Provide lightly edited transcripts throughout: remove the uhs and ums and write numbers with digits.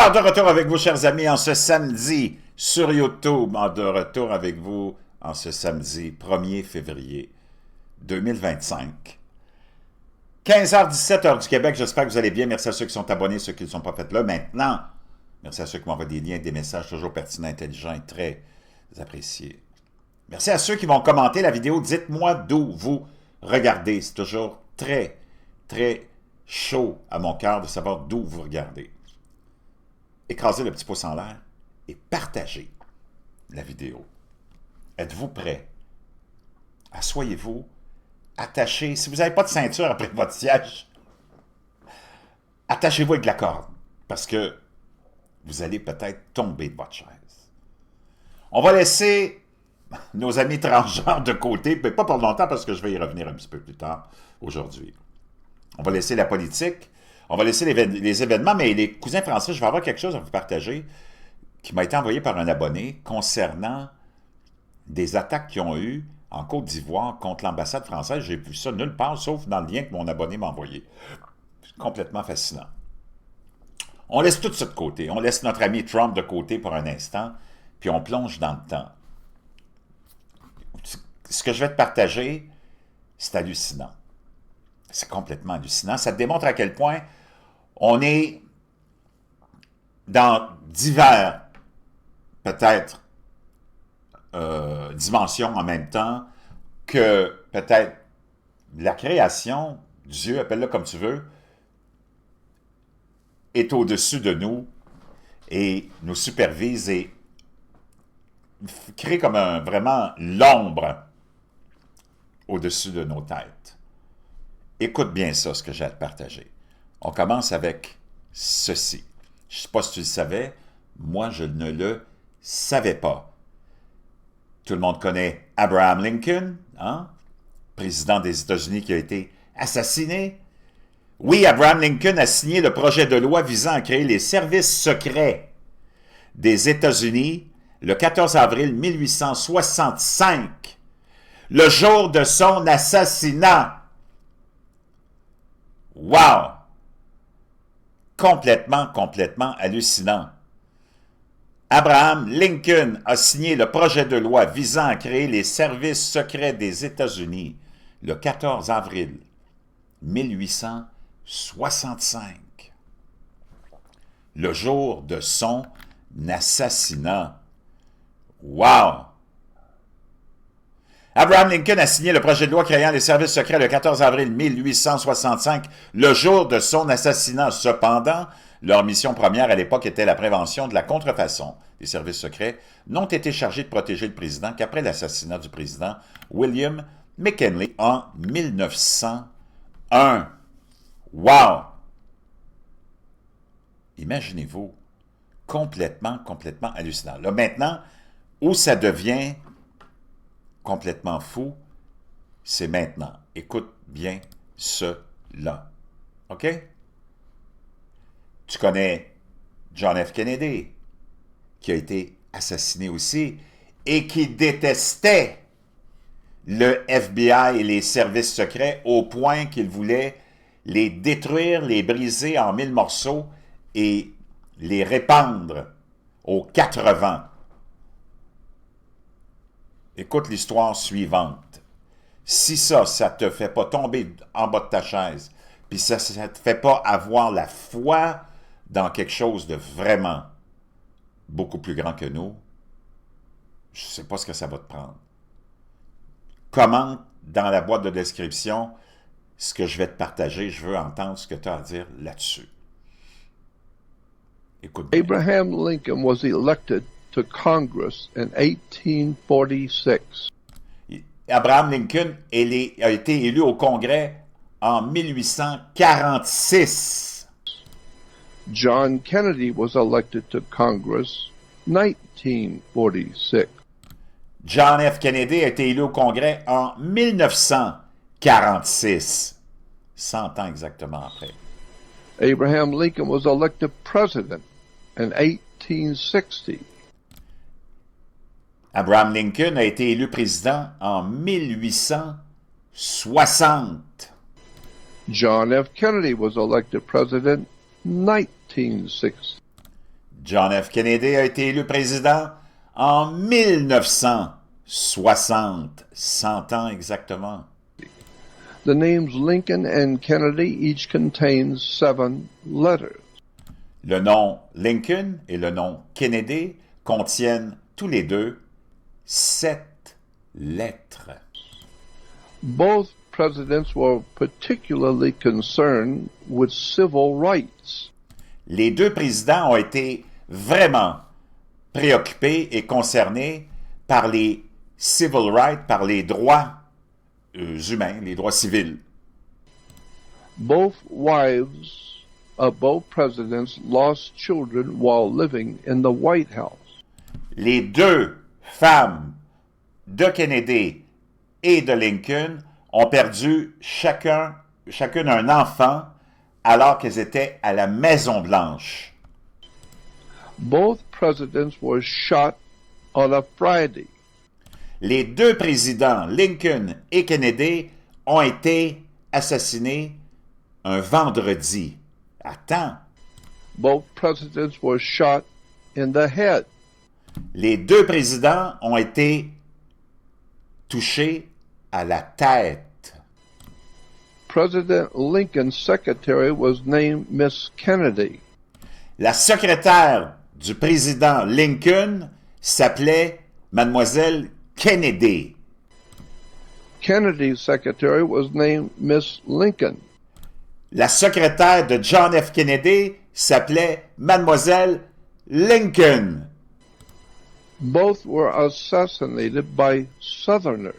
Alors, de retour avec vous, chers amis, en ce samedi sur YouTube, de retour avec vous en ce samedi 1er février 2025. 15h17 heure du Québec, j'espère que vous allez bien. Merci à ceux qui sont abonnés, ceux qui ne sont pas faits là maintenant. Merci à ceux qui m'envoient des liens, des messages toujours pertinents, intelligents et très appréciés. Merci à ceux qui vont commenter la vidéo. Dites-moi d'où vous regardez. C'est toujours très chaud à mon cœur de savoir d'où vous regardez. Écrasez le petit pouce en l'air et partagez la vidéo. Êtes-vous prêts? Asseyez-vous, attachez. Si vous n'avez pas de ceinture après votre siège, attachez-vous avec de la corde parce que vous allez peut-être tomber de votre chaise. On va laisser nos amis transgenres de côté, mais pas pour longtemps parce que je vais y revenir un petit peu plus tard aujourd'hui. On va laisser la politique. On va laisser les événements, mais les cousins français, je vais avoir quelque chose à vous partager qui m'a été envoyé par un abonné concernant des attaques qu'ils ont eues en Côte d'Ivoire contre l'ambassade française. J'ai vu ça nulle part, sauf dans le lien que mon abonné m'a envoyé. C'est complètement fascinant. On laisse tout ça de côté. On laisse notre ami Trump de côté pour un instant, puis on plonge dans le temps. Ce que je vais te partager, c'est hallucinant. C'est complètement hallucinant. Ça te démontre à quel point on est dans divers, peut-être, dimensions en même temps que peut-être la création, Dieu, appelle-le comme tu veux, est au-dessus de nous et nous supervise et crée comme vraiment l'ombre au-dessus de nos têtes. Écoute bien ça, ce que j'ai à te partager. On commence avec ceci. Je ne sais pas si tu le savais, moi je ne le savais pas. Tout le monde connaît Abraham Lincoln, hein? Président des États-Unis qui a été assassiné. Oui, Abraham Lincoln a signé le projet de loi visant à créer les services secrets des États-Unis le 14 avril 1865, le jour de son assassinat. Wow! Complètement hallucinant. Abraham Lincoln a signé le projet de loi visant à créer les services secrets des États-Unis le 14 avril 1865, le jour de son assassinat. Wow! Abraham Lincoln a signé le projet de loi créant les services secrets le 14 avril 1865, le jour de son assassinat. Cependant, leur mission première à l'époque était la prévention de la contrefaçon. Les services secrets n'ont été chargés de protéger le président qu'après l'assassinat du président William McKinley en 1901. Wow! Imaginez-vous, complètement hallucinant. Là maintenant, où ça devient complètement fou, c'est maintenant. Écoute bien cela. OK? Tu connais John F. Kennedy, qui a été assassiné aussi, et qui détestait le FBI et les services secrets au point qu'il voulait les détruire, les briser en 1000 morceaux et les répandre aux 4 vents. Écoute l'histoire suivante. Si ça te fait pas tomber en bas de ta chaise, puis ça te fait pas avoir la foi dans quelque chose de vraiment beaucoup plus grand que nous, je ne sais pas ce que ça va te prendre. Commente dans la boîte de description ce que je vais te partager. Je veux entendre ce que tu as à dire là-dessus. Écoute bien. Abraham Lincoln was elected to Congress in 1846. Abraham Lincoln a été élu au Congrès en 1846. John Kennedy was elected to Congress 1946. John F. Kennedy a été élu au Congrès en 1946. 100 ans exactement après. Abraham Lincoln was elected president in 1860. Abraham Lincoln a été élu président en 1860. John F. Kennedy was elected president 1960. John F. Kennedy a été élu président en 1960, 100 ans exactement. The names Lincoln and Kennedy each contains 7 letters. Le nom Lincoln et le nom Kennedy contiennent tous les deux 7 lettres. Both presidents were particularly concerned with civil rights. Les deux présidents ont été vraiment préoccupés et concernés par les civil rights, par les droits humains, les droits civils. Both wives of both presidents lost children while living in the White House. Les deux femmes de Kennedy et de Lincoln ont perdu chacune un enfant alors qu'elles étaient à la Maison-Blanche. Both presidents were shot on a Friday. Les deux présidents, Lincoln et Kennedy, ont été assassinés un vendredi. Attends. Both presidents were shot in the head. Les deux présidents ont été touchés à la tête. President Lincoln's secretary was named Miss Kennedy. La secrétaire du président Lincoln s'appelait Mademoiselle Kennedy. Kennedy's secretary was named Miss Lincoln. La secrétaire de John F. Kennedy s'appelait Mademoiselle Lincoln. Both were assassinated by Southerners.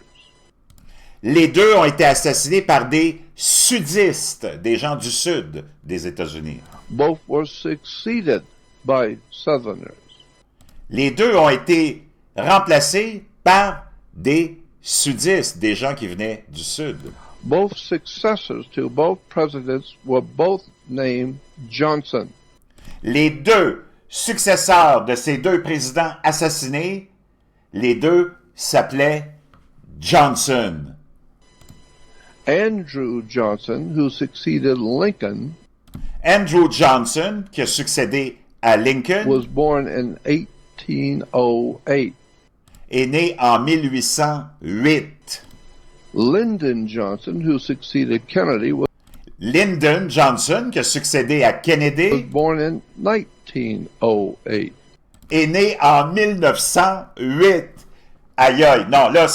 Les deux ont été assassinés par des sudistes, des gens du sud des États-Unis. Both were succeeded by Southerners. Les deux ont été remplacés par des sudistes, des gens qui venaient du sud. Both successors to both presidents were both named Johnson. Les deux successeurs de ces deux présidents assassinés, les deux s'appelaient Johnson. Andrew Johnson, who succeeded Lincoln, Andrew Johnson, qui a succédé à Lincoln, was born in 1808. est né en 1808. Lyndon Johnson, who succeeded Kennedy, was Lyndon Johnson, qui a succédé à Kennedy, born in 1908. est né en 1908. Aïe aïe, non, là,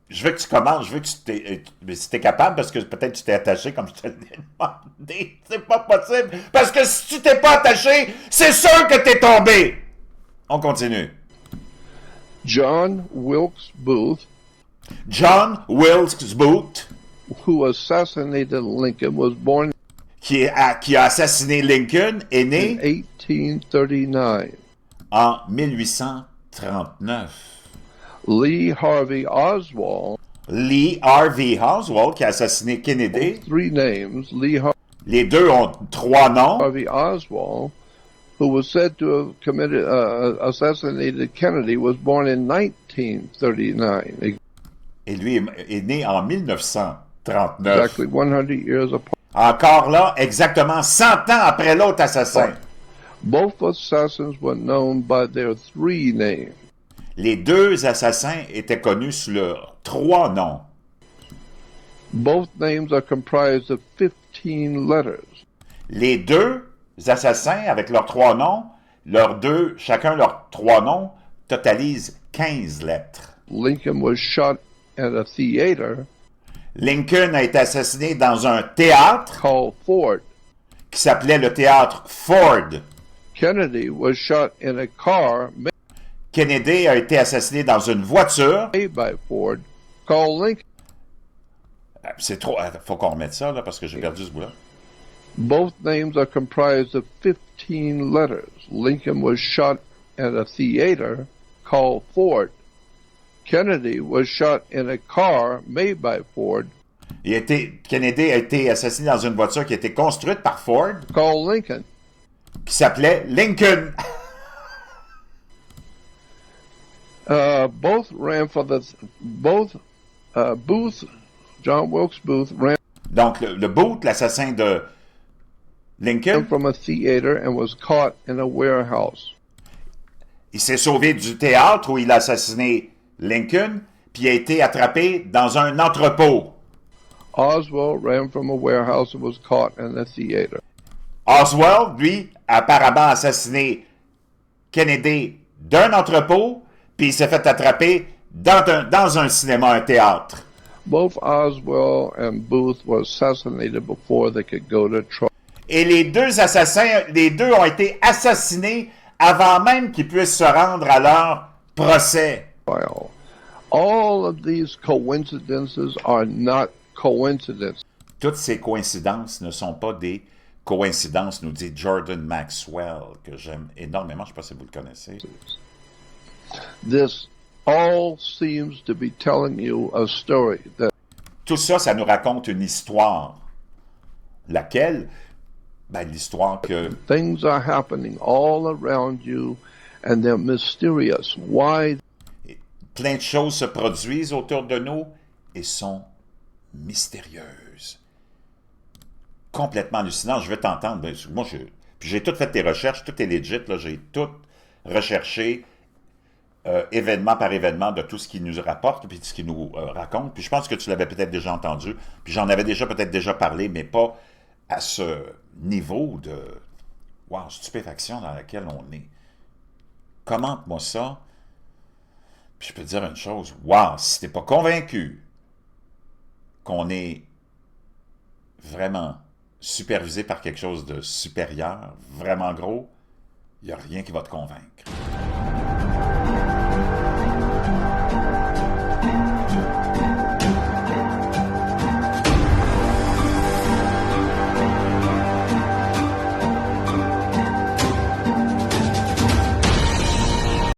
je veux que tu commences, je veux que si t'es capable, parce que peut-être tu t'es attaché comme je te l'ai demandé. C'est pas possible, parce que si tu t'es pas attaché, c'est sûr que t'es tombé. On continue. John Wilkes Booth, John Wilkes Booth, who assassinated Lincoln, was born qui a assassiné Lincoln, est in né 1839. en 1839. Lee Harvey Oswald, Lee Harvey Oswald, qui a assassiné Kennedy. 3 names, Lee Les deux ont 3 noms. Harvey Oswald, who was said to have committed assassinated Kennedy, was born in 1939, Et lui est né en 1939. exactly 100 years apart. Encore là, exactement 100 ans après l'autre assassin. Both assassins were known by their 3 names. Les deux assassins étaient connus sous leurs 3 noms. Both names are comprised of 15 letters. Les deux assassins, avec leurs 3 noms, chacun leurs 3 noms, totalisent 15 lettres. Lincoln was shot at a theater Lincoln a été assassiné dans un théâtre called Ford. qui s'appelait le théâtre Ford. Kennedy was shot in a car Kennedy a été assassiné dans une voiture. made by Ford called Lincoln. C'est trop. Faut qu'on remette ça, là, parce que j'ai perdu ce bout-là. Both names are comprised of 15 letters. Lincoln was shot at a theater called Ford. Kennedy was shot in a car made by Ford Kennedy a été assassiné dans une voiture qui a été construite par Ford, called Lincoln. qui s'appelait Lincoln. Both ran for Booth, John Wilkes Booth ran Donc, le Booth, l'assassin de Lincoln, from a theater and was caught in a warehouse. Il s'est sauvé du théâtre où il a assassiné Lincoln, puis il a été attrapé dans un entrepôt. Oswald ran from a warehouse and was caught in a theater. Oswald, lui, a apparemment assassiné Kennedy d'un entrepôt, puis il s'est fait attraper dans un cinéma, un théâtre. Both Oswald and Booth were assassinated before they could go to trial. Et les deux assassins, les deux ont été assassinés avant même qu'ils puissent se rendre à leur procès. All of these coincidences are not coincidences. Toutes ces coïncidences ne sont pas des coïncidences, nous dit Jordan Maxwell, que j'aime énormément, je ne sais pas si vous le connaissez. This all seems to be telling you a story that Tout ça, ça nous raconte une histoire. Laquelle? Ben, l'histoire que things are happening all around you and they're mysterious. Why? plein de choses se produisent autour de nous et sont mystérieuses. Complètement hallucinant. Je vais t'entendre. Ben, moi, puis j'ai tout fait tes recherches, tout est legit. J'ai tout recherché, événement par événement, de tout ce qu'il nous rapporte, puis de ce qu'il nous raconte. Puis je pense que tu l'avais peut-être déjà entendu, puis j'en avais peut-être déjà parlé, mais pas à ce niveau de wow, stupéfaction dans laquelle on est. Commente-moi ça. Puis je peux te dire une chose. Wow, si t'es pas convaincu qu'on est vraiment supervisé par quelque chose de supérieur, vraiment gros, il n'y a rien qui va te convaincre.